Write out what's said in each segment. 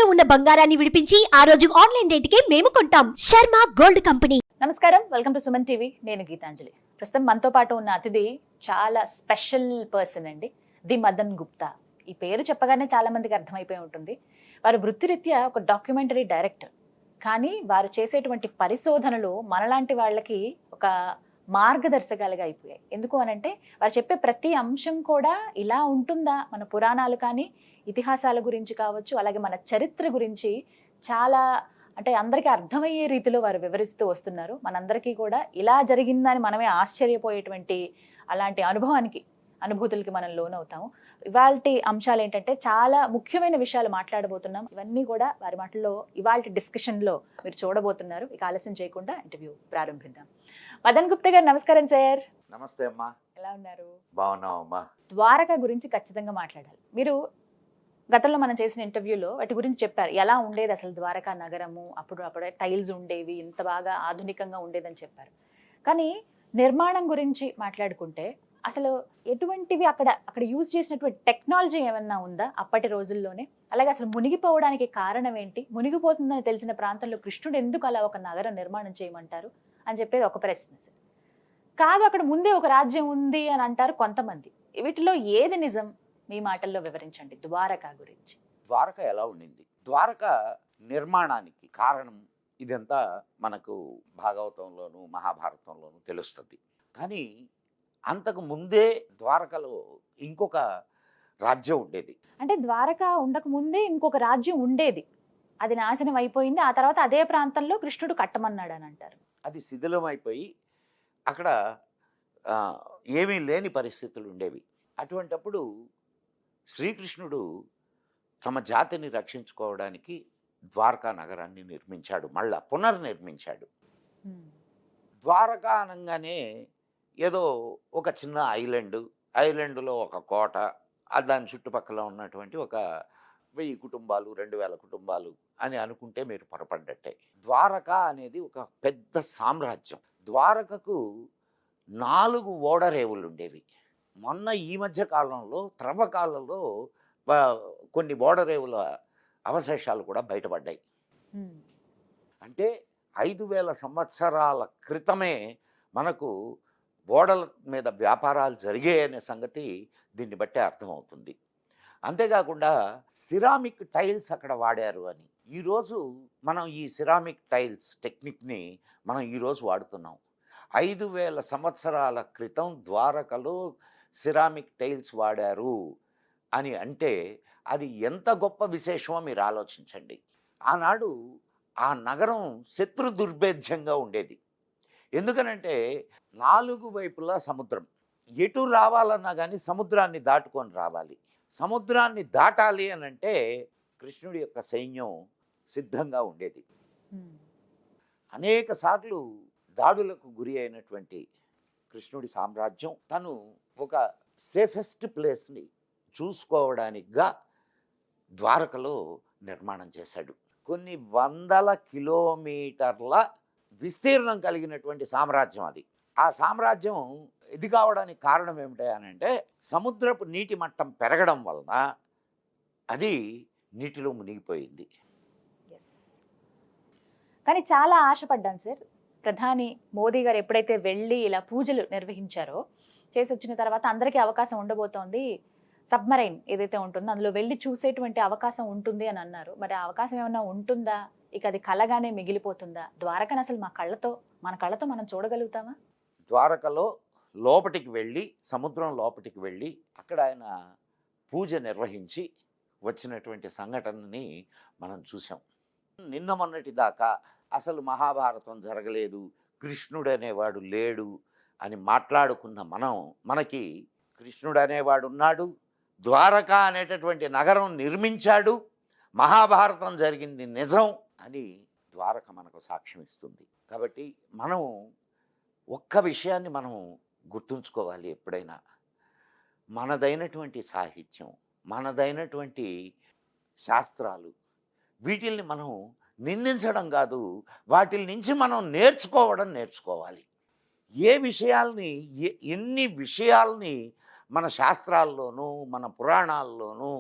ఇంట్లో ఉన్న బంగారాన్ని విడిపించి ఆ రోజు ఆన్లైన్ రేటుకే మేము కొంటాం. Sharma gold company. నమస్కారం, వెల్కమ్ టు సుమన్ టీవీ. నేను గీతాంజలి. ప్రస్తుతం మనతో పాటు ఉన్న అతిథి చాలా స్పెషల్ పర్సన్ అండి, ది మదన్ గుప్తా. ఈ పేరు చెప్పగానే చాలా మందికి అర్థమైపోయి ఉంటుంది. వారు వృత్తిరీత్యా ఒక డాక్యుమెంటరీ డైరెక్టర్, కానీ వారు చేసేటువంటి పరిశోధనలు మనలాంటి వాళ్ళకి ఒక మార్గదర్శకాలుగా అయిపోయాయి. ఎందుకు అనంటే వారు చెప్పే ప్రతి అంశం కూడా ఇలా ఉంటుందా, మన పురాణాలు కానీ ఇతిహాసాల గురించి కావచ్చు, అలాగే మన చరిత్ర గురించి చాలా అంటే అందరికీ అర్థమయ్యే రీతిలో వారు వివరిస్తూ వస్తున్నారు. మనందరికీ కూడా ఇలా జరిగిందని మనమే ఆశ్చర్యపోయేటువంటి అలాంటి అనుభూతులకి మనం లోనవుతాము. ఇవాల్టి అంశాలు ఏంటంటే చాలా ముఖ్యమైన విషయాలు మాట్లాడబోతున్నాం. ఇవన్నీ కూడా వారి మాటల్లో ఇవాల్టి డిస్కషన్లో మీరు చూడబోతున్నారు. ఇక ఆలస్యం చేయకుండా ఇంటర్వ్యూ ప్రారంభిద్దాం. మదన్ గుప్తా గారు, నమస్కారం సార్. నమస్తే అమ్మా. ఎలా ఉన్నారు? బాగున్నాం అమ్మా. ద్వారకా గురించి ఖచ్చితంగా మాట్లాడాలి. మీరు గతంలో మనం చేసిన ఇంటర్వ్యూలో వాటి గురించి చెప్పారు, ఎలా ఉండేది అసలు ద్వారకా నగరము, అప్పుడే టైల్స్ ఉండేవి, ఇంత బాగా ఆధునికంగా ఉండేదని చెప్పారు. కానీ నిర్మాణం గురించి మాట్లాడుకుంటే అసలు ఎటువంటివి అక్కడ యూజ్ చేసినటువంటి టెక్నాలజీ ఏమన్నా ఉందా అప్పటి రోజుల్లోనే? అలాగే అసలు మునిగిపోవడానికి కారణం ఏంటి? మునిగిపోతుందని తెలిసిన ప్రాంతంలో కృష్ణుడు ఎందుకు అలా ఒక నగరం నిర్మాణం చేయమంటారు అని చెప్పేది ఒక ప్రశ్న. కాదు, అక్కడ ముందే ఒక రాజ్యం ఉంది అని అంటారు కొంతమంది. వీటిలో ఏది నిజం? మీ మాటల్లో వివరించండి ద్వారకా గురించి. ద్వారక ఎలా ఉండింది, ద్వారక నిర్మాణానికి కారణం ఇదంతా మనకు భాగవతంలోను మహాభారతంలోను తెలుస్తుంది. కానీ అంతకు ముందే ద్వారకలో ఇంకొక రాజ్యం ఉండేది. అంటే ద్వారక ఉండక ముందే ఇంకొక రాజ్యం ఉండేది, అది నాశనం అయిపోయింది. ఆ తర్వాత అదే ప్రాంతంలో కృష్ణుడు కట్టమన్నాడు అని అంటారు. అది శిథిలం అయిపోయి అక్కడ ఏమీ లేని పరిస్థితులు ఉండేవి. అటువంటప్పుడు శ్రీకృష్ణుడు తమ జాతిని రక్షించుకోవడానికి ద్వారకా నగరాన్ని నిర్మించాడు, మళ్ళా పునర్నిర్మించాడు. ద్వారకా అనగానే ఏదో ఒక చిన్న ఐలాండ్లో ఒక కోట, దాని చుట్టుపక్కల ఉన్నటువంటి ఒక 1000 కుటుంబాలు 2000 కుటుంబాలు అని అనుకుంటే మీరు పొరపడ్డట్టే. ద్వారక అనేది ఒక పెద్ద సామ్రాజ్యం. ద్వారకకు 4 ఓడరేవులు ఉండేవి. మొన్న ఈ మధ్య కాలంలో త్రవ్వకాలంలో కొన్ని ఓడరేవుల అవశేషాలు కూడా బయటపడ్డాయి. అంటే 5000 సంవత్సరాల క్రితమే మనకు ఓడల మీద వ్యాపారాలు జరిగాయనే సంగతి దీన్ని బట్టే అర్థమవుతుంది. అంతేకాకుండా సిరామిక్ టైల్స్ అక్కడ వాడారు అని. ఈరోజు మనం ఈ సిరామిక్ టైల్స్ టెక్నిక్ని మనం ఈరోజు వాడుతున్నాం. 5000 సంవత్సరాల క్రితం ద్వారకలో సిరామిక్ టైల్స్ వాడారు అని అంటే అది ఎంత గొప్ప విశేషమో మీరు ఆలోచించండి. ఆనాడు ఆ నగరం శత్రు దుర్భేద్యంగా ఉండేది. ఎందుకనంటే 4 వైపులా సముద్రం, ఎటు రావాలన్నా కానీ సముద్రాన్ని దాటుకొని రావాలి. సముద్రాన్ని దాటాలి అని అంటే కృష్ణుడి యొక్క సైన్యం సిద్ధంగా ఉండేది. అనేక సార్లు దాడులకు గురి అయినటువంటి కృష్ణుడి సామ్రాజ్యం తను ఒక సేఫెస్ట్ ప్లేస్ని చూసుకోవడానికిగా ద్వారకలో నిర్మాణం చేశాడు. కొన్ని 100 కిలోమీటర్ల విస్తీర్ణం కలిగినటువంటి సామ్రాజ్యం అది. ఆ సామ్రాజ్యం ఇది కావడానికి కారణం ఏమిటి అని అంటే సముద్రపు నీటి మట్టం పెరగడం వలన అది నీటిలో మునిగిపోయింది. కానీ చాలా ఆశపడ్డాను సార్. ప్రధాని మోదీ గారు ఎప్పుడైతే వెళ్ళి ఇలా పూజలు నిర్వహించారో, చేసి వచ్చిన తర్వాత అందరికీ అవకాశం ఉండబోతోంది, సబ్మరైన్ ఏదైతే ఉంటుందో అందులో వెళ్ళి చూసేటువంటి అవకాశం ఉంటుంది అని అన్నారు. మరి ఆ అవకాశం ఏమైనా ఉంటుందా? ఇక అది కలగానే మిగిలిపోతుందా? ద్వారకను అసలు మన కళ్ళతో మనం చూడగలుగుతామా? ద్వారకలో లోపటికి వెళ్ళి, సముద్రం లోపటికి వెళ్ళి అక్కడ ఆయన పూజ నిర్వహించి వచ్చినటువంటి సంఘటనని మనం చూసాం. నిన్న మొన్నటి దాకా అసలు మహాభారతం జరగలేదు, కృష్ణుడు అనేవాడు లేడు అని మాట్లాడుకున్న మనకి కృష్ణుడు అనేవాడు ఉన్నాడు, ద్వారక అనేటటువంటి నగరం నిర్మించాడు, మహాభారతం జరిగింది నిజం అని ద్వారక మనకు సాక్ష్యం ఇస్తుంది. కాబట్టి మనం ఒక్క విషయాన్ని మనం గుర్తుంచుకోవాలి ఎప్పుడైనా, మనదైనటువంటి సాహిత్యం, మనదైనటువంటి శాస్త్రాలు, వీటిల్ని మనం నిందించడం కాదు, వాటి నుంచి మనం నేర్చుకోవాలి. ఎన్ని విషయాల్ని మన శాస్త్రాల్లోనూ మన పురాణాల్లోనూ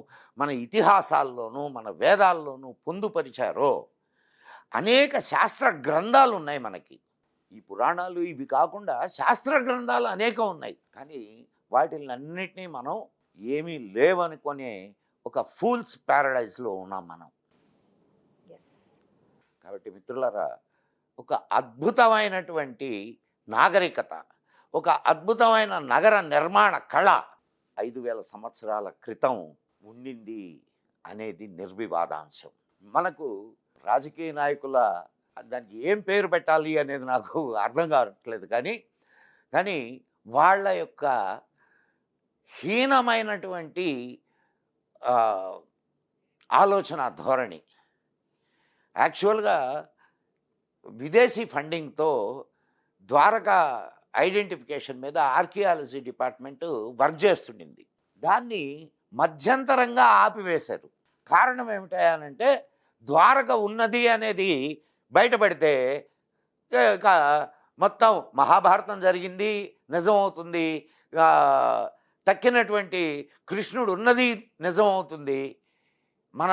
మన ఇతిహాసాల్లోనూ మన వేదాల్లోనూ పొందుపరిచారో అనేక శాస్త్ర గ్రంథాలు ఉన్నాయి మనకి. ఈ పురాణాలు ఇవి కాకుండా శాస్త్ర గ్రంథాలు అనేకం ఉన్నాయి. కానీ వాటిని అన్నిటినీ మనం ఏమీ లేవనుకునే ఒక ఫూల్స్ ప్యారడైజ్లో ఉన్నాం మనం. కాబట్టి మిత్రులారా, ఒక అద్భుతమైనటువంటి నాగరికత, ఒక అద్భుతమైన నగర నిర్మాణ కళ 5000 సంవత్సరాల క్రితం ఉండింది అనేది నిర్వివాదాంశం. మనకు రాజకీయ నాయకుల దానికి ఏం పేరు పెట్టాలి అనేది నాకు అర్థం కావట్లేదు. కానీ వాళ్ళ యొక్క హీనమైనటువంటి ఆలోచన ధోరణి, యాక్చువల్గా విదేశీ ఫండింగ్తో ద్వారకా ఐడెంటిఫికేషన్ మీద ఆర్కియాలజీ డిపార్ట్మెంటు వర్క్ చేస్తుండింది. దాన్ని మధ్యంతరంగా ఆపివేశారు. కారణం ఏమిటంటే ద్వారక ఉన్నది అనేది బయటపడితే ఇక మొత్తం మహాభారతం జరిగింది నిజమవుతుంది, తక్కినటువంటి కృష్ణుడు ఉన్నది నిజమవుతుంది, మన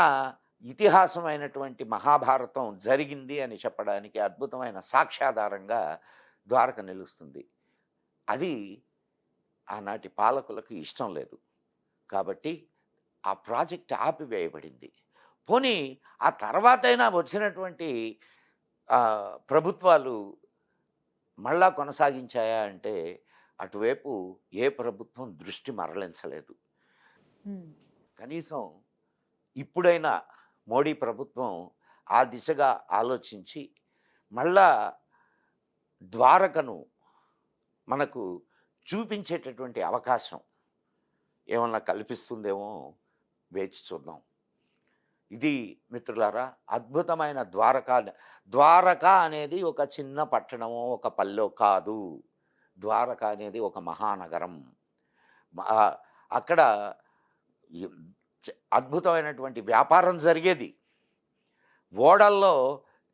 ఇతిహాసమైనటువంటి మహాభారతం జరిగింది అని చెప్పడానికి అద్భుతమైన సాక్ష్యాధారంగా ద్వారక నిలుస్తుంది. అది ఆనాటి పాలకులకు ఇష్టం లేదు. కాబట్టి ఆ ప్రాజెక్ట్ ఆపివేయబడింది. పోనీ ఆ తర్వాతైనా వచ్చినటువంటి ప్రభుత్వాలు మళ్ళా కొనసాగించాయా అంటే అటువైపు ఏ ప్రభుత్వం దృష్టి మరలించలేదు. కనీసం ఇప్పుడైనా మోడీ ప్రభుత్వం ఆ దిశగా ఆలోచించి మళ్ళా ద్వారకను మనకు చూపించేటటువంటి అవకాశం ఏమన్నా కల్పిస్తుందేమో వేచి చూద్దాం. ఇది మిత్రులారా అద్భుతమైన ద్వారక అనేది ఒక చిన్న పట్టణమో ఒక పల్లె కాదు. ద్వారక అనేది ఒక మహానగరం. అక్కడ అద్భుతమైనటువంటి వ్యాపారం జరిగేది, ఓడల్లో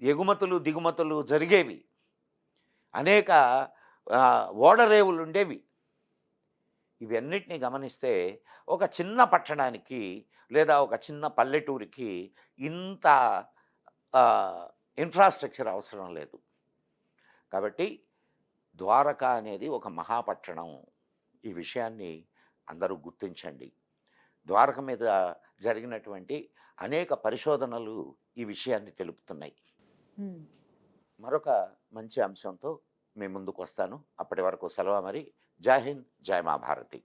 ఎగుమతులు దిగుమతులు జరిగేవి, అనేక ఓడరేవులు ఉండేవి. ఇవన్నిటిని గమనిస్తే ఒక చిన్న పట్టణానికి లేదా ఒక చిన్న పల్లెటూరికి ఇంత ఇన్ఫ్రాస్ట్రక్చర్ అవసరం లేదు. కాబట్టి ద్వారక అనేది ఒక మహాపట్టణం. ఈ విషయాన్ని అందరూ గుర్తించండి. ద్వారక మీద జరిగినటువంటి అనేక పరిశోధనలు ఈ విషయాన్ని తెలుపుతున్నాయి. మరొక మంచి అంశంతో మీ ముందుకు వస్తాను. అప్పటి వరకు సెలవు. మరి జై హింద్, జై మా భారతి.